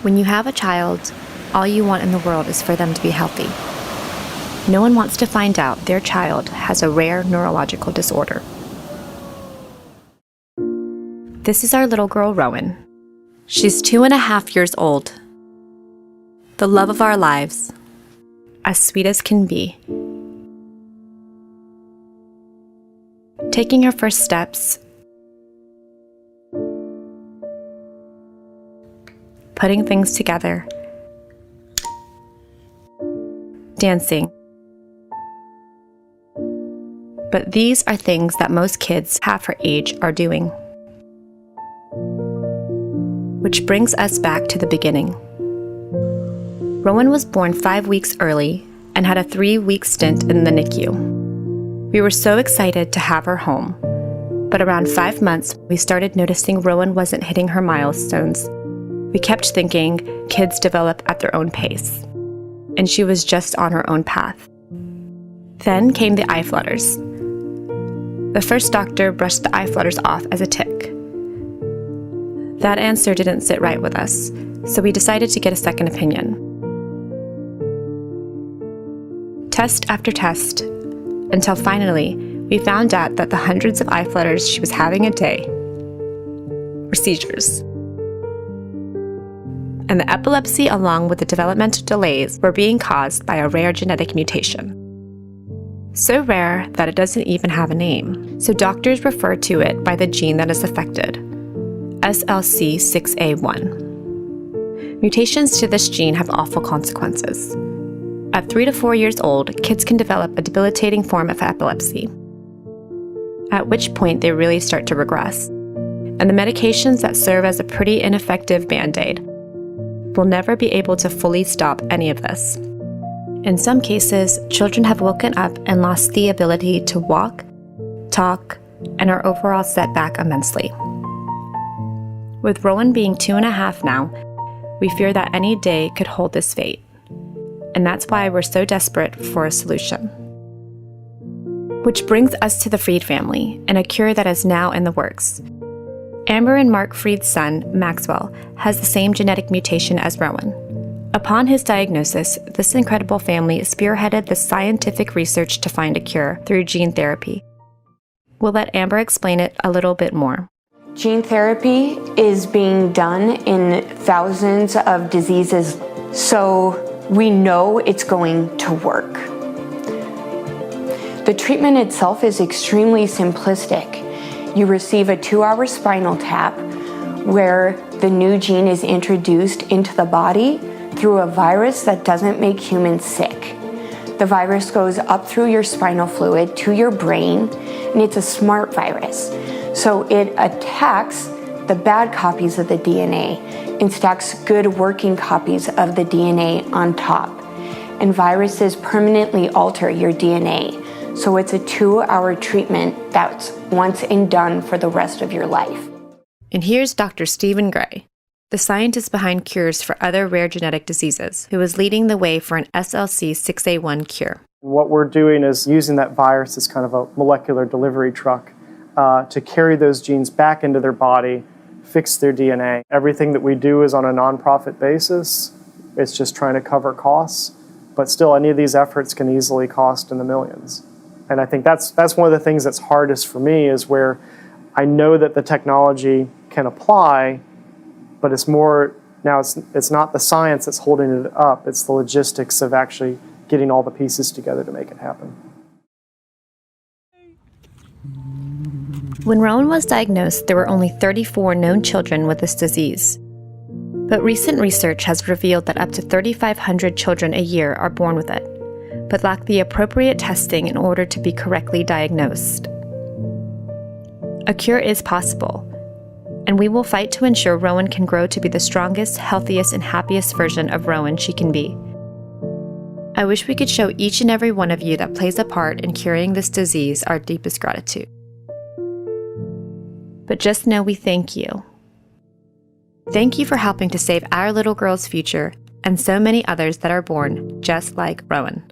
When you have a child, all you want in the world is for them to be healthy. No one wants to find out their child has a rare neurological disorder. This is our little girl, Rowen. She's 2.5 years old. The love of our lives, as sweet as can be. Taking her first steps, putting things together, dancing. But these are things that most kids half her age are doing. Which brings us back to the beginning. Rowen was born 5 weeks early and had a 3-week stint in the NICU. We were so excited to have her home, but around 5 months, we started noticing Rowen wasn't hitting her milestones. We kept thinking kids develop at their own pace, and she was just on her own path. Then came the eye flutters. The first doctor brushed the eye flutters off as a tic. That answer didn't sit right with us, so we decided to get a second opinion. Test after test, until finally, we found out that the hundreds of eye flutters she was having a day were seizures. And the epilepsy, along with the developmental delays, were being caused by a rare genetic mutation. So rare that it doesn't even have a name, so doctors refer to it by the gene that is affected, SLC6A1. Mutations to this gene have awful consequences. At 3 to 4 years old, kids can develop a debilitating form of epilepsy, at which point they really start to regress. And the medications that serve as a pretty ineffective band-aid will never be able to fully stop any of this. In some cases, children have woken up and lost the ability to walk, talk, and are overall set back immensely. With Rowen being 2.5 now, we fear that any day could hold this fate. And that's why we're so desperate for a solution. Which brings us to the Freed family, and a cure that is now in the works. Amber and Mark Freed's son, Maxwell, has the same genetic mutation as Rowen. Upon his diagnosis, this incredible family spearheaded the scientific research to find a cure through gene therapy. We'll let Amber explain it a little bit more. Gene therapy is being done in thousands of diseases, so we know it's going to work. The treatment itself is extremely simplistic. You receive a 2-hour spinal tap where the new gene is introduced into the body through a virus that doesn't make humans sick. The virus goes up through your spinal fluid to your brain, and it's a smart virus. So it attacks the bad copies of the DNA and stacks good working copies of the DNA on top. And viruses permanently alter your DNA. So it's a 2-hour treatment that's once and done for the rest of your life. And here's Dr. Stephen Gray, the scientist behind cures for other rare genetic diseases, who is leading the way for an SLC6A1 cure. What we're doing is using that virus as kind of a molecular delivery truck to carry those genes back into their body, fix their DNA. Everything that we do is on a nonprofit basis. It's just trying to cover costs. But still, any of these efforts can easily cost in the millions. And I think that's one of the things that's hardest for me, is where I know that the technology can apply, but it's more, now it's not the science that's holding it up, it's the logistics of actually getting all the pieces together to make it happen. When Rowen was diagnosed, there were only 34 known children with this disease. But recent research has revealed that up to 3,500 children a year are born with it, but lack the appropriate testing in order to be correctly diagnosed. A cure is possible, and we will fight to ensure Rowen can grow to be the strongest, healthiest, and happiest version of Rowen she can be. I wish we could show each and every one of you that plays a part in curing this disease our deepest gratitude. But just know we thank you. Thank you for helping to save our little girl's future and so many others that are born just like Rowen.